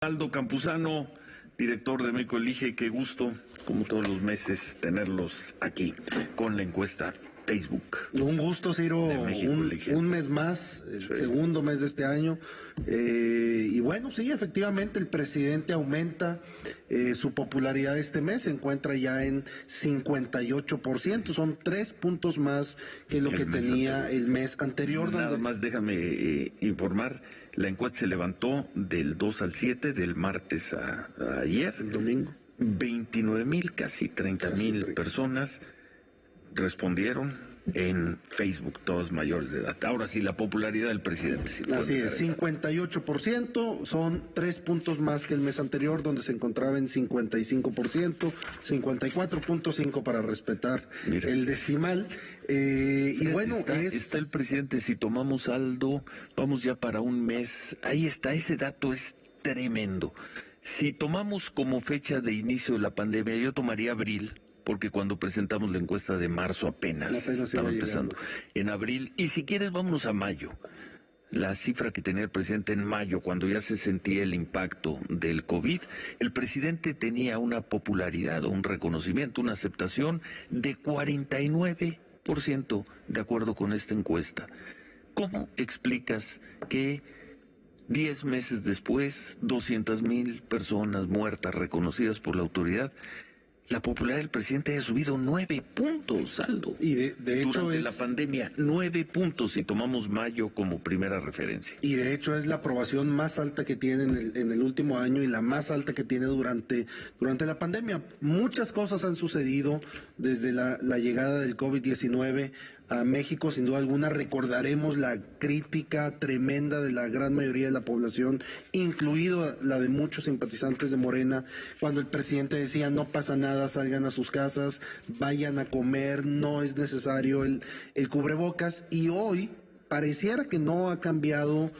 Aldo Campuzano, director de México Elige, qué gusto, como todos los meses, tenerlos aquí con la encuesta Facebook. Un gusto, Ciro, un mes más, el segundo mes de este año. Y bueno, sí, efectivamente, el presidente aumenta su popularidad este mes, se encuentra ya en 58%, son 3 puntos más que lo que tenía el mes anterior. Nada más déjame informar, la encuesta se levantó del 2 al 7, del martes a ayer. El domingo. 29,000, casi 30,000 personas respondieron en Facebook, todos mayores de edad. Ahora sí, la popularidad del presidente. Si así es, 58%, son 3 puntos más que el mes anterior, donde se encontraba en 55%, 54.5 para respetar el decimal. Y bueno, está el presidente, si tomamos Aldo, vamos ya para un mes, ahí está, ese dato es tremendo. Si tomamos como fecha de inicio de la pandemia, yo tomaría abril, porque cuando presentamos la encuesta de marzo apenas estaba empezando. En abril, y si quieres vámonos a mayo. La cifra que tenía el presidente en mayo, cuando ya se sentía el impacto del COVID, el presidente tenía una popularidad, un reconocimiento, una aceptación de 49%, de acuerdo con esta encuesta. ¿Cómo explicas que 10 meses después, 200,000 personas muertas reconocidas por la autoridad, la popularidad del presidente haya subido 9 puntos, Aldo? Y de hecho durante la pandemia, 9 puntos si tomamos mayo como primera referencia. Y de hecho es la aprobación más alta que tiene en el último año y la más alta que tiene durante la pandemia. Muchas cosas han sucedido desde la llegada del COVID-19 a México. Sin duda alguna recordaremos la crítica tremenda de la gran mayoría de la población, incluido la de muchos simpatizantes de Morena, cuando el presidente decía no pasa nada, salgan a sus casas, vayan a comer, no es necesario el cubrebocas. Y hoy pareciera que no ha cambiado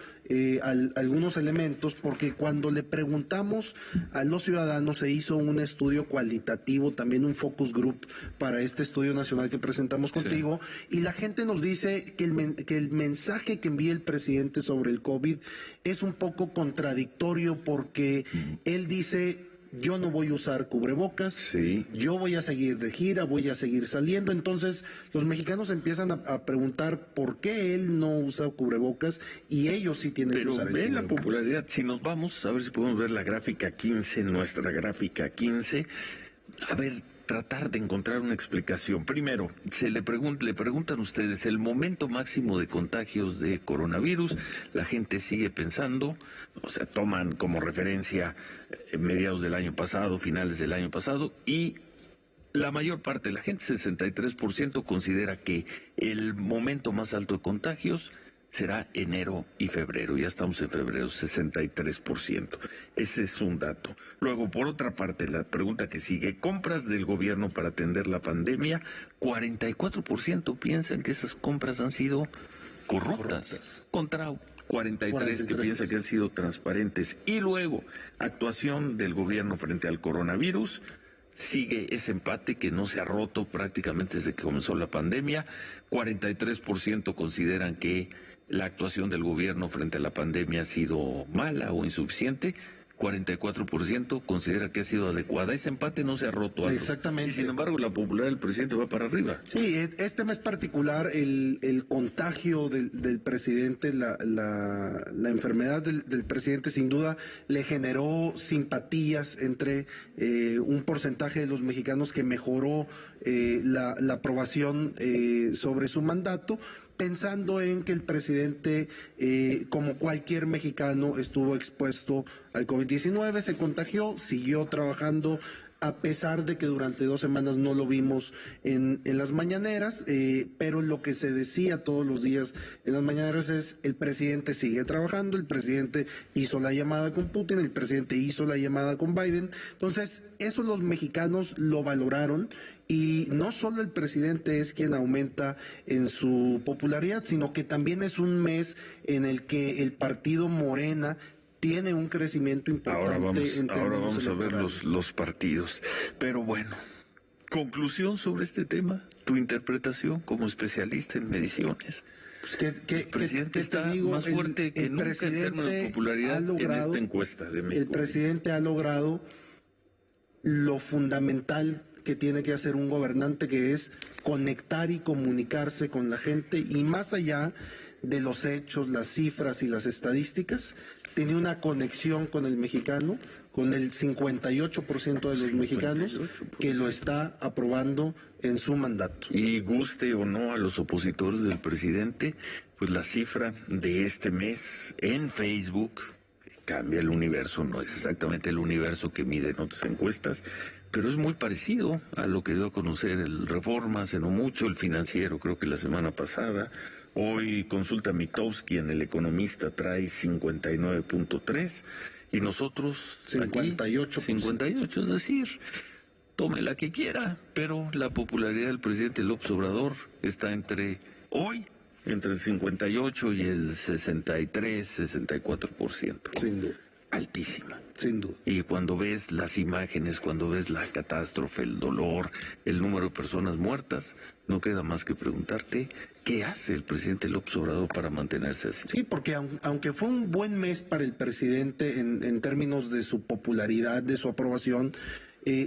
algunos elementos, porque cuando le preguntamos a los ciudadanos, se hizo un estudio cualitativo, también un focus group para este estudio nacional que presentamos contigo, y la gente nos dice que el mensaje que envía el presidente sobre el COVID es un poco contradictorio, porque él dice: yo no voy a usar cubrebocas, yo voy a seguir de gira, voy a seguir saliendo. Entonces los mexicanos empiezan a preguntar por qué él no usa cubrebocas y ellos sí tienen que usar el cubrebocas. Pero ve la popularidad, si nos vamos, a ver si podemos ver la gráfica 15, nuestra gráfica 15, a ver, tratar de encontrar una explicación. Primero, le preguntan ustedes el momento máximo de contagios de coronavirus. La gente sigue pensando, o sea, toman como referencia mediados del año pasado, finales del año pasado, y la mayor parte de la gente, 63%, considera que el momento más alto de contagios será enero y febrero. Ya estamos en febrero, 63%. Ese es un dato. Luego, por otra parte, la pregunta que sigue: compras del gobierno para atender la pandemia, 44% piensan que esas compras han sido corruptas. Contra 43 que piensan que han sido transparentes. Y luego, actuación del gobierno frente al coronavirus. Sigue ese empate que no se ha roto prácticamente desde que comenzó la pandemia. 43% consideran que la actuación del gobierno frente a la pandemia ha sido mala o insuficiente. 44% considera que ha sido adecuada. Ese empate no se ha roto. Exactamente. Y sin embargo, la popularidad del presidente va para arriba. Sí, este mes particular, el contagio del presidente, la enfermedad del presidente, sin duda le generó simpatías entre un porcentaje de los mexicanos que mejoró la aprobación sobre su mandato, pensando en que el presidente, como cualquier mexicano, estuvo expuesto al COVID-19, se contagió, siguió trabajando, a pesar de que durante 2 semanas no lo vimos en las mañaneras, pero lo que se decía todos los días en las mañaneras es: el presidente sigue trabajando, el presidente hizo la llamada con Putin, el presidente hizo la llamada con Biden. Entonces, eso los mexicanos lo valoraron, y no solo el presidente es quien aumenta en su popularidad, sino que también es un mes en el que el partido Morena tiene un crecimiento importante. Ahora vamos a ver los partidos. Pero bueno, conclusión sobre este tema, tu interpretación como especialista en mediciones. Pues el presidente está más fuerte que nunca en términos de popularidad en esta encuesta de México. El presidente ha logrado lo fundamental que tiene que hacer un gobernante, que es conectar y comunicarse con la gente, y más allá de los hechos, las cifras y las estadísticas, tiene una conexión con el mexicano, con el 58% de los mexicanos que lo está aprobando en su mandato. Y guste o no a los opositores del presidente, pues la cifra de este mes en Facebook cambia el universo, no es exactamente el universo que miden otras encuestas, pero es muy parecido a lo que dio a conocer el Reforma hace no mucho, el Financiero creo que la semana pasada. Hoy Consulta Mitowski en El Economista trae 59.3 y nosotros 58. 58, es decir, tome la que quiera, pero la popularidad del presidente López Obrador está entre el 58 y el 63, 64%. Sin duda. Altísima. Sin duda. Y cuando ves las imágenes, cuando ves la catástrofe, el dolor, el número de personas muertas, no queda más que preguntarte qué hace el presidente López Obrador para mantenerse así. Sí, porque aunque fue un buen mes para el presidente en términos de su popularidad, de su aprobación,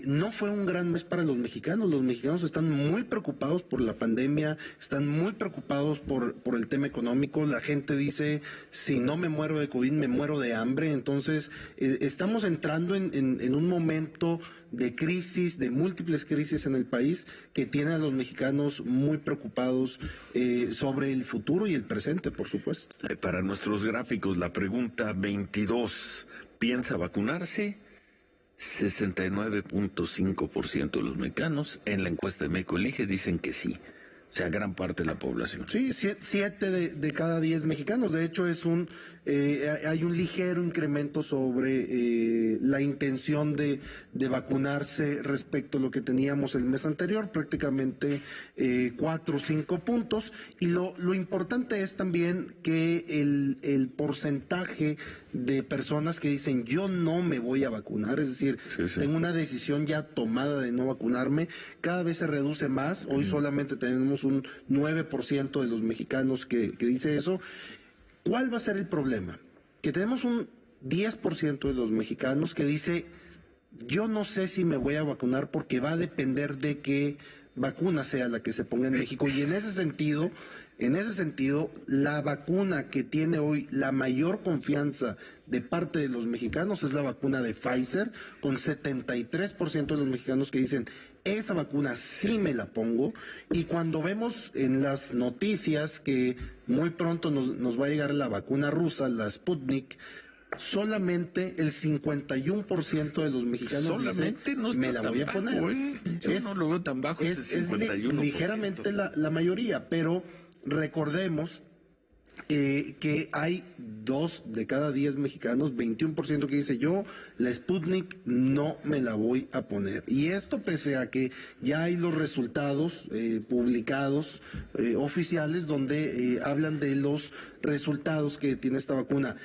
no fue un gran mes para los mexicanos. Los mexicanos están muy preocupados por la pandemia, están muy preocupados por el tema económico. La gente dice, si no me muero de COVID, me muero de hambre. Entonces, estamos entrando en un momento de crisis, de múltiples crisis en el país, que tiene a los mexicanos muy preocupados sobre el futuro y el presente, por supuesto. Para nuestros gráficos, la pregunta 22, ¿piensa vacunarse? 69.5% de los mexicanos en la encuesta de México Elige dicen que sí. O sea, gran parte de la población. Sí, 7 de cada 10 mexicanos. De hecho, hay un ligero incremento sobre la intención de vacunarse respecto a lo que teníamos el mes anterior, prácticamente 4 o 5 puntos. Y lo importante es también que el porcentaje de personas que dicen yo no me voy a vacunar, es decir, tengo una decisión ya tomada de no vacunarme, cada vez se reduce más. Hoy solamente tenemos un 9% de los mexicanos que dice eso. ¿Cuál va a ser el problema? Que tenemos un 10% de los mexicanos que dice yo no sé si me voy a vacunar porque va a depender de qué vacuna sea la que se ponga en México. Y en ese sentido, la vacuna que tiene hoy la mayor confianza de parte de los mexicanos es la vacuna de Pfizer, con 73% de los mexicanos que dicen esa vacuna sí me la pongo. Y cuando vemos en las noticias que muy pronto nos va a llegar la vacuna rusa, la Sputnik, solamente el 51% de los mexicanos dicen, me la voy a poner. Yo no lo veo tan bajo, ese 51%. Ligeramente la mayoría, pero recordemos que hay 2 de cada 10 mexicanos, 21% que dice yo, la Sputnik no me la voy a poner. Y esto pese a que ya hay los resultados publicados oficiales donde hablan de los resultados que tiene esta vacuna.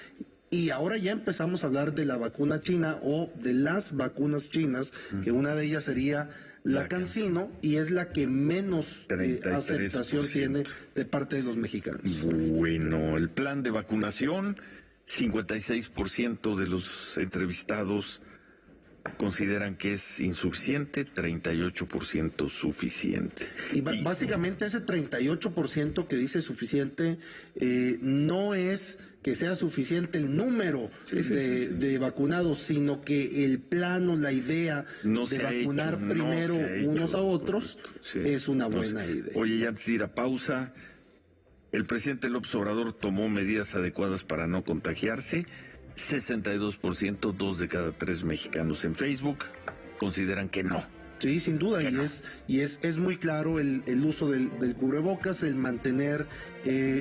Y ahora ya empezamos a hablar de la vacuna china o de las vacunas chinas, que una de ellas sería la CanSino, y es la que menos aceptación tiene de parte de los mexicanos. Bueno, el plan de vacunación, 56% de los entrevistados consideran que es insuficiente, 38% suficiente. Y básicamente ese 38% que dice suficiente no es que sea suficiente el número de vacunados, sino que el plano, la idea de vacunar primero unos a otros es una buena idea. Oye, ya antes de ir a pausa, el presidente López Obrador tomó medidas adecuadas para no contagiarse. 62%, 2 de cada 3 mexicanos en Facebook consideran que no. Sí, sin duda, y es muy claro el uso del cubrebocas, el mantener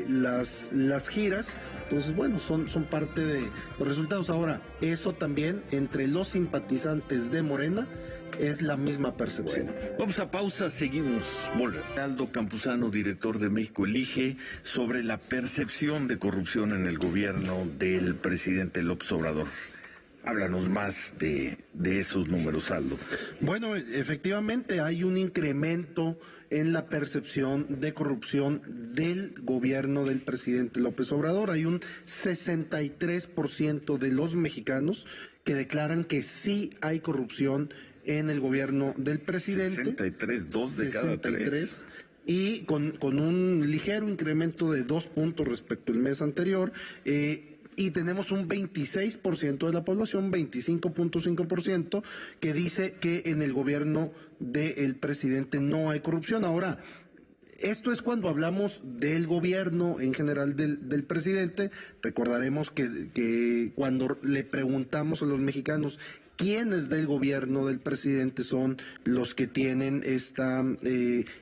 las giras. Entonces, bueno, son parte de los resultados. Ahora, eso también entre los simpatizantes de Morena es la misma percepción. Bueno, vamos a pausa, seguimos. Aldo Campuzano, director de México Elige, sobre la percepción de corrupción en el gobierno del presidente López Obrador. Háblanos más de esos números, Aldo. Bueno, efectivamente hay un incremento en la percepción de corrupción del gobierno del presidente López Obrador. Hay un 63% de los mexicanos que declaran que sí hay corrupción en el gobierno del presidente. 63, 2 de cada 3. Y con un ligero incremento de 2 puntos respecto al mes anterior. Y tenemos un 26% de la población, 25.5%, que dice que en el gobierno del presidente no hay corrupción. Ahora, esto es cuando hablamos del gobierno en general del presidente. Recordaremos que cuando le preguntamos a los mexicanos quiénes del gobierno del presidente son los que tienen esta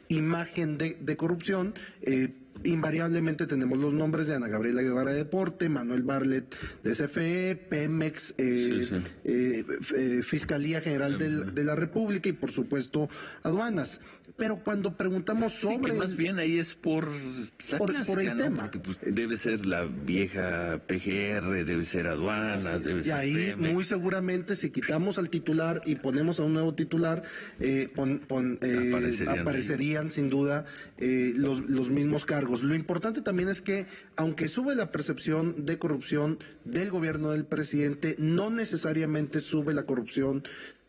imagen de corrupción, invariablemente tenemos los nombres de Ana Gabriela Guevara de Deporte, Manuel Bartlett de CFE, Pemex, Fiscalía General de la República y por supuesto aduanas. Pero cuando preguntamos sobre... que más bien ahí es por la clásica, por el ¿no? tema. Porque pues, debe ser la vieja PGR, debe ser aduanas, debe ser Y ahí Pemex. muy seguramente si quitamos al titular y ponemos a un nuevo titular, aparecerían sin duda los mismos cargos. Lo importante también es que aunque sube la percepción de corrupción del gobierno del presidente, no necesariamente sube la corrupción,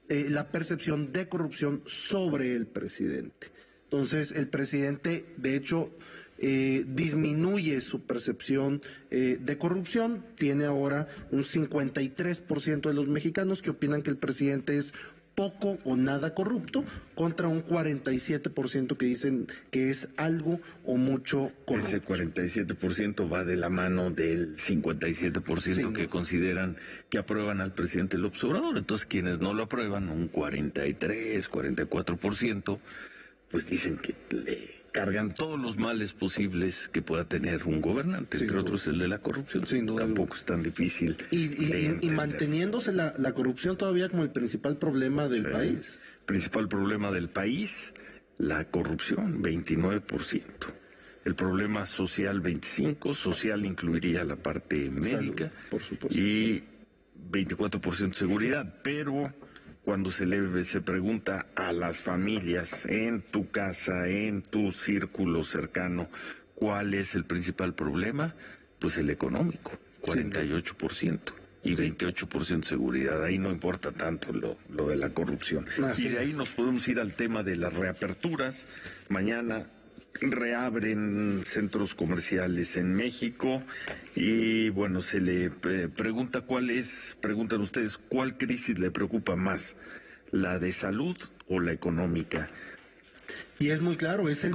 la percepción de corrupción sobre el presidente. Entonces, el presidente, de hecho, disminuye su percepción de corrupción. Tiene ahora un 53% de los mexicanos que opinan que el presidente es poco o nada corrupto, contra un 47% que dicen que es algo o mucho corrupto. Ese 47% va de la mano del 57% que consideran que aprueban al presidente López Obrador. Entonces, quienes no lo aprueban, un 43, 44%, pues dicen que le cargan todos los males posibles que pueda tener un gobernante, entre otros el de la corrupción. Sin duda. Tampoco es tan difícil. Y manteniéndose la corrupción todavía como el principal problema del país. Principal problema del país, la corrupción, 29%. El problema social, 25%. Social incluiría la parte médica. Salud, por supuesto. Y 24% seguridad. Pero cuando se pregunta a las familias en tu casa, en tu círculo cercano, ¿cuál es el principal problema? Pues el económico, 48%. Y 28% seguridad. Ahí no importa tanto lo de la corrupción. Y de ahí nos podemos ir al tema de las reaperturas. Mañana reabren centros comerciales en México y bueno, se le preguntan ustedes, ¿cuál crisis le preocupa más? ¿La de salud o la económica? Y es muy claro, es el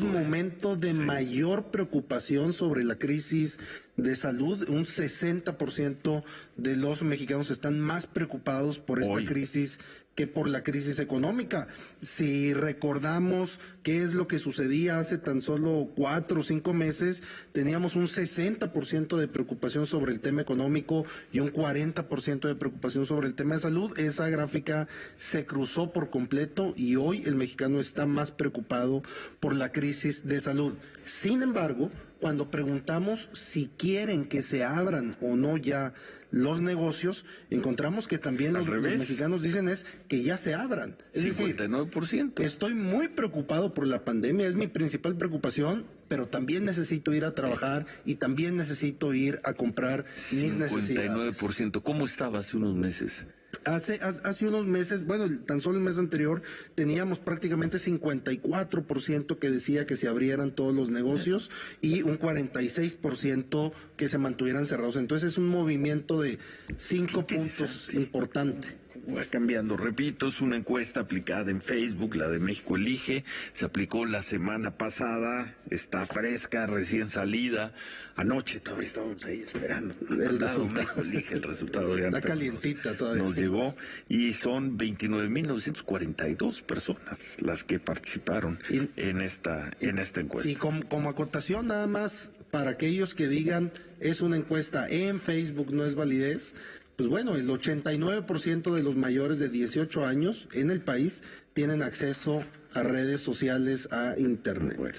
momento de mayor preocupación sobre la crisis de salud. Un 60% de los mexicanos están más preocupados por esta crisis que por la crisis económica. Si recordamos qué es lo que sucedía hace tan solo 4 o 5 meses, teníamos un 60% de preocupación sobre el tema económico y un 40% de preocupación sobre el tema de salud. Esa gráfica se cruzó por completo y hoy el mexicano está más preocupado por la crisis de salud. Sin embargo, cuando preguntamos si quieren que se abran o no ya los negocios, encontramos que también los mexicanos dicen es que ya se abran. Es 59%. Decir, estoy muy preocupado por la pandemia, es mi principal preocupación, pero también necesito ir a trabajar y también necesito ir a comprar mis necesidades. 59%. ¿Cómo estaba hace unos meses? Hace unos meses, bueno, tan solo el mes anterior, teníamos prácticamente 54% que decía que se abrieran todos los negocios y un 46% que se mantuvieran cerrados. Entonces es un movimiento de 5 puntos importante. Va cambiando, repito, es una encuesta aplicada en Facebook, la de México Elige, se aplicó la semana pasada, está fresca, recién salida, anoche todavía estábamos ahí esperando el resultado. México Elige, el resultado ya está calientita todavía. Nos llegó y son 29.942 personas las que participaron en esta encuesta. Y como acotación nada más, para aquellos que digan es una encuesta en Facebook, no es validez. Pues bueno, el 89% de los mayores de 18 años en el país tienen acceso a redes sociales, a Internet. Bueno,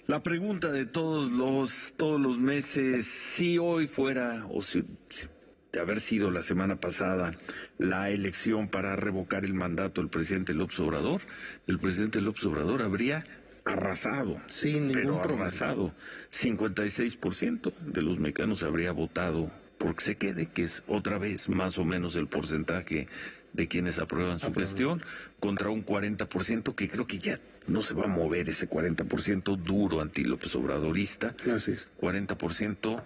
la pregunta de todos los meses, si hoy fuera, o si de haber sido la semana pasada la elección para revocar el mandato del presidente López Obrador, el presidente López Obrador habría arrasado, sin ningún problema. Arrasado. 56% de los mexicanos habría votado porque se quede, que es otra vez más o menos el porcentaje de quienes aprueban su gestión, contra un 40% que creo que ya no se va a mover, ese 40% duro anti-López Obradorista. Así es. 40%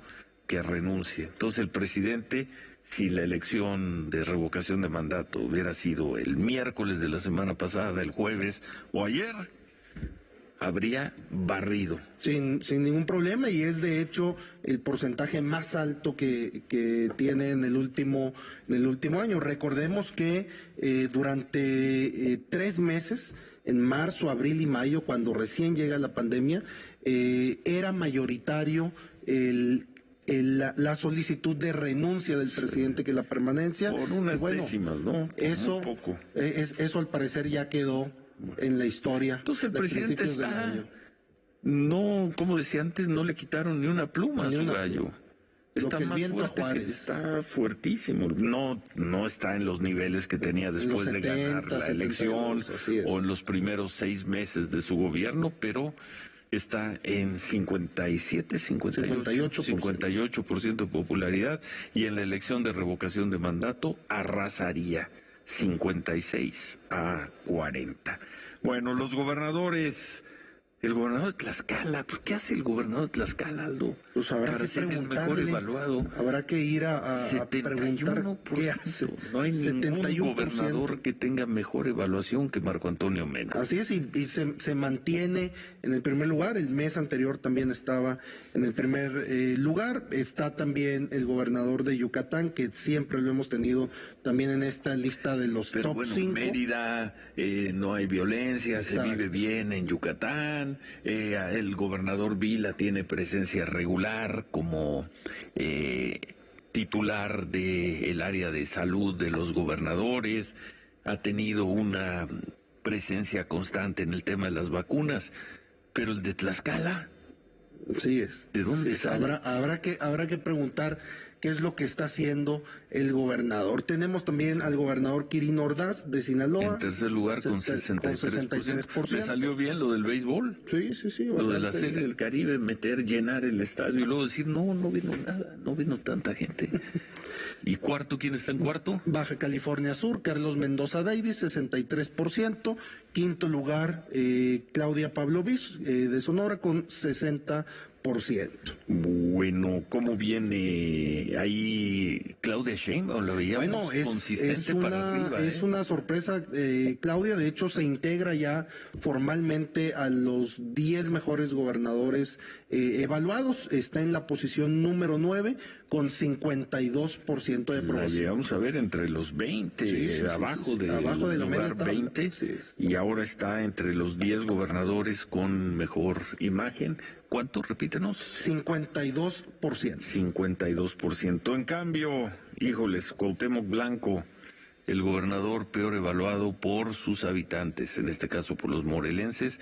que renuncie. Entonces el presidente, si la elección de revocación de mandato hubiera sido el miércoles de la semana pasada, el jueves o ayer, habría barrido. Sin ningún problema, y es de hecho el porcentaje más alto que tiene en el último año. Recordemos que durante 3 meses, en marzo, abril y mayo, cuando recién llega la pandemia, era mayoritario la solicitud de renuncia del presidente que la permanencia. Por unas décimas, ¿no? Eso, muy poco. Eso al parecer ya quedó en la historia. Entonces el presidente está, no, como decía antes, no le quitaron ni una pluma a su gallo. Está más fuerte, está fuertísimo. No está en los niveles que tenía después de ganar la elección o en los primeros 6 meses de su gobierno, pero está en 58% de popularidad, y en la elección de revocación de mandato arrasaría 56-40. Bueno, los gobernadores, el gobernador de Tlaxcala, pues, ¿qué hace el gobernador de Tlaxcala, Aldo? Pues habrá que ser el mejor evaluado. Habrá que ir a preguntar qué hace. No hay ningún gobernador que tenga mejor evaluación que Marco Antonio Mena. Así es, y se mantiene en el primer lugar. El mes anterior también estaba en el primer lugar. Está también el gobernador de Yucatán, que siempre lo hemos tenido también en esta lista de los top 5. Mérida, no hay violencia, Exacto. Se vive bien en Yucatán. El gobernador Vila tiene presencia regular como titular del área de salud de los gobernadores. Ha tenido una presencia constante en el tema de las vacunas, pero el de Tlaxcala, sí es. ¿de dónde sale? Habrá que preguntar qué es lo que está haciendo el gobernador. Tenemos también al gobernador Quirino Ordaz de Sinaloa. En tercer lugar con 63%. ¿Le salió bien lo del béisbol? Sí. Lo de la Serie del Caribe, llenar el estadio y luego decir, no vino nada, no vino tanta gente. ¿Y cuarto? ¿Quién está en cuarto? Baja California Sur, Carlos Mendoza Davis, 63%. Quinto lugar, Claudia Pavlovich, de Sonora, con 60%. Bueno, ¿cómo viene ahí Claudia Sheinbaum? Lo veíamos consistente para arriba. Es una sorpresa, Claudia. De hecho, se integra ya formalmente a los 10 mejores gobernadores evaluados. Está en la posición número 9 con 52% de aprobación. Vamos a ver entre los 20, abajo de la lugar 20, y ahora está entre los 10 gobernadores con mejor imagen. ¿Cuánto? Repítenos. 52%. 52%. En cambio, híjoles, Cuauhtémoc Blanco, el gobernador peor evaluado por sus habitantes, en este caso por los morelenses,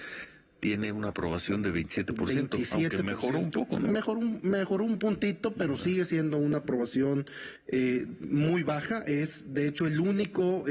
tiene una aprobación de 27%, aunque mejoró un poco, ¿no? Mejoró un puntito, pero sigue siendo una aprobación muy baja. Es, de hecho, el único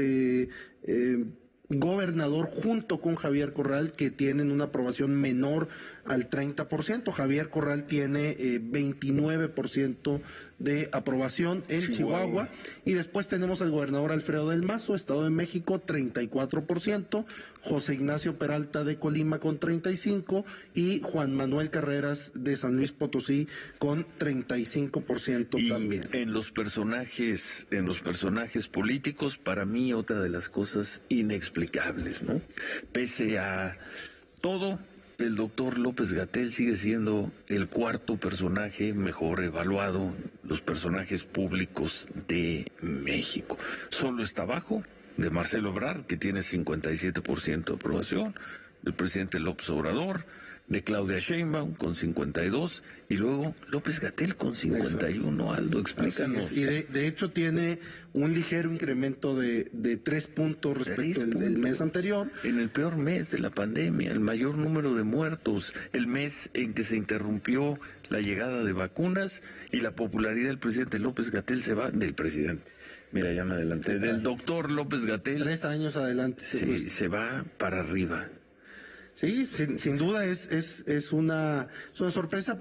gobernador junto con Javier Corral que tienen una aprobación menor al 30%. Javier Corral tiene 29% de aprobación en Chihuahua. Y después tenemos al gobernador Alfredo del Mazo, Estado de México, 34%, José Ignacio Peralta de Colima con 35% y Juan Manuel Carreras de San Luis Potosí con 35% también. En los personajes políticos, para mí otra de las cosas inexplicables, ¿no? Pese a todo, el doctor López-Gatell sigue siendo el cuarto personaje mejor evaluado, los personajes públicos de México. Solo está abajo de Marcelo Ebrard, que tiene 57% de aprobación, del presidente López Obrador, de Claudia Sheinbaum con 52%, y luego López-Gatell con 51%. Aldo, explícanos. Y de hecho tiene un ligero incremento de 3 puntos respecto del mes anterior. En el peor mes de la pandemia, el mayor número de muertos, el mes en que se interrumpió la llegada de vacunas y la popularidad del presidente López-Gatell se va del presidente. Mira, ya me adelanté. Del doctor López-Gatell. 3 años adelante. Sí, se va para arriba. Sí, sin duda es una sorpresa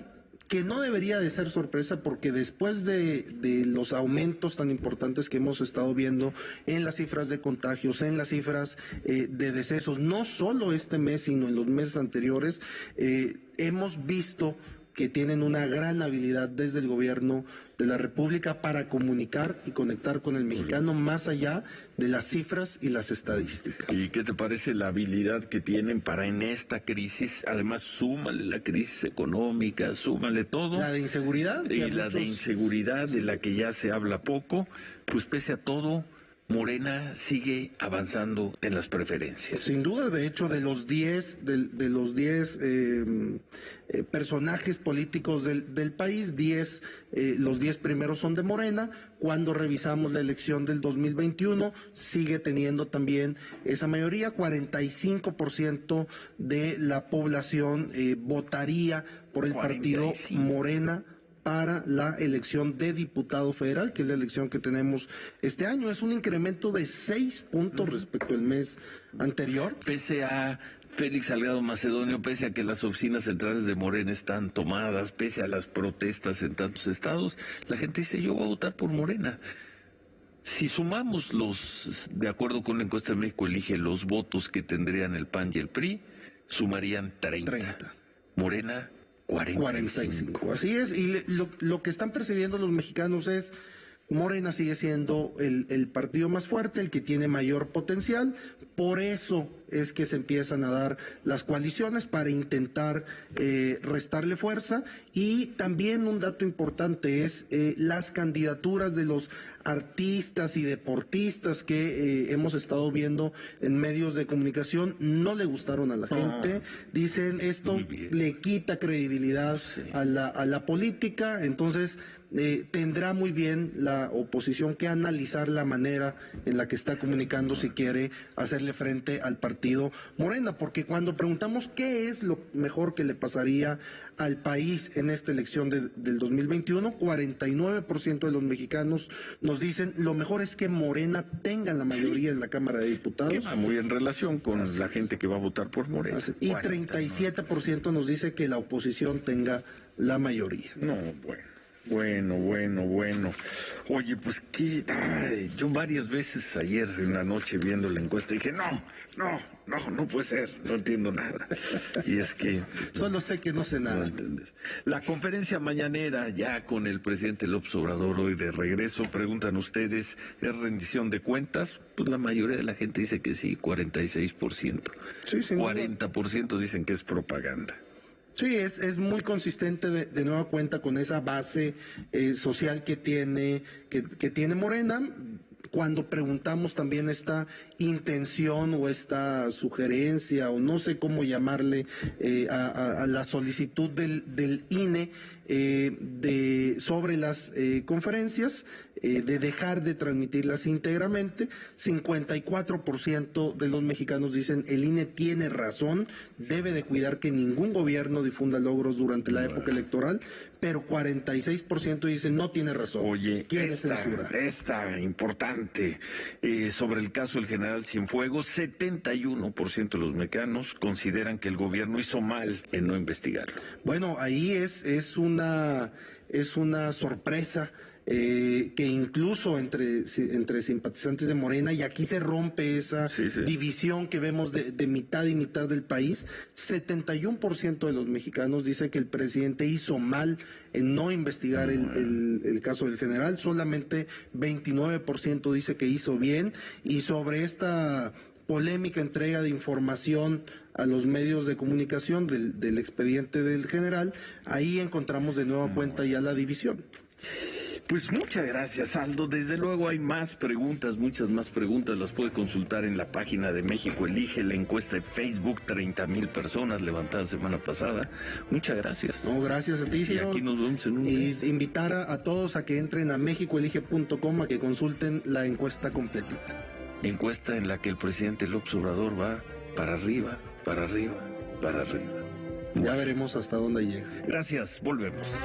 que no debería de ser sorpresa, porque después de los aumentos tan importantes que hemos estado viendo en las cifras de contagios, en las cifras de decesos, no solo este mes, sino en los meses anteriores, hemos visto que tienen una gran habilidad desde el gobierno de la República para comunicar y conectar con el mexicano más allá de las cifras y las estadísticas. ¿Y qué te parece la habilidad que tienen para en esta crisis? Además, súmale la crisis económica, súmale todo. La de inseguridad. Y la de inseguridad, de la que ya se habla poco, pues pese a todo, Morena sigue avanzando en las preferencias. Sin duda, de hecho, de los 10 personajes políticos del país, los 10 primeros son de Morena. Cuando revisamos la elección del 2021, sigue teniendo también esa mayoría. 45% de la población votaría por el 45. Partido Morena para la elección de diputado federal, que es la elección que tenemos este año. Es un incremento de 6 puntos respecto al mes anterior. Pese a Félix Salgado Macedonio, pese a que las oficinas centrales de Morena están tomadas, pese a las protestas en tantos estados, la gente dice, yo voy a votar por Morena. Si sumamos de acuerdo con la encuesta de México Elige, los votos que tendrían el PAN y el PRI, sumarían 30. Morena, 45. Así es, y lo que están percibiendo los mexicanos es: Morena sigue siendo el partido más fuerte, el que tiene mayor potencial. Por eso es que se empiezan a dar las coaliciones para intentar restarle fuerza. Y también un dato importante es las candidaturas de los artistas y deportistas que hemos estado viendo en medios de comunicación. No le gustaron a la gente. Dicen, esto le quita credibilidad a la política. Entonces tendrá muy bien la oposición que analizar la manera en la que está comunicando si quiere hacerle frente al partido Morena, porque cuando preguntamos qué es lo mejor que le pasaría al país en esta elección del 2021, 49% de los mexicanos nos dicen lo mejor es que Morena tenga la mayoría en la Cámara de Diputados. Que va muy en relación con la gente que va a votar por Morena. Y 37% nos dice que la oposición tenga la mayoría. No, bueno. Oye, pues yo varias veces ayer en la noche viendo la encuesta dije, no puede ser, no entiendo nada. Y es que... Solo sé que no sé nada. No entiendes. La conferencia mañanera ya con el presidente López Obrador hoy de regreso, preguntan ustedes, ¿es rendición de cuentas? Pues la mayoría de la gente dice que sí, 46%. Sí, 40% dicen que es propaganda. Sí, es muy consistente de nueva cuenta con esa base social que tiene Morena. Cuando preguntamos también esta intención o esta sugerencia, o no sé cómo llamarle, a la solicitud del INE sobre las conferencias, de dejar de transmitirlas íntegramente, 54% de los mexicanos dicen el INE tiene razón, debe de cuidar que ningún gobierno difunda logros durante la época electoral, pero 46% dicen no tiene razón. Oye, quiere censurar. Esta importante, sobre el caso del general Cienfuegos, 71% de los mexicanos consideran que el gobierno hizo mal en no investigarlo. Bueno, ahí es una sorpresa. Que incluso entre simpatizantes de Morena, y aquí se rompe esa división que vemos de mitad y mitad del país, 71% de los mexicanos dice que el presidente hizo mal en no investigar el caso del general, solamente 29% dice que hizo bien. Y sobre esta polémica entrega de información a los medios de comunicación del expediente del general, ahí encontramos de nueva cuenta ya la división. Pues muchas gracias, Aldo. Desde luego hay más preguntas, muchas más preguntas. Las puede consultar en la página de México Elige, la encuesta de Facebook, 30,000 personas levantadas semana pasada. Muchas gracias. No, gracias a ti, Ciro. Y aquí nos vemos en un mes. Invitar a todos a que entren a mexicoelige.com a que consulten la encuesta completita. Encuesta en la que el presidente López Obrador va para arriba, para arriba, para arriba. Ya veremos hasta dónde llega. Gracias, volvemos.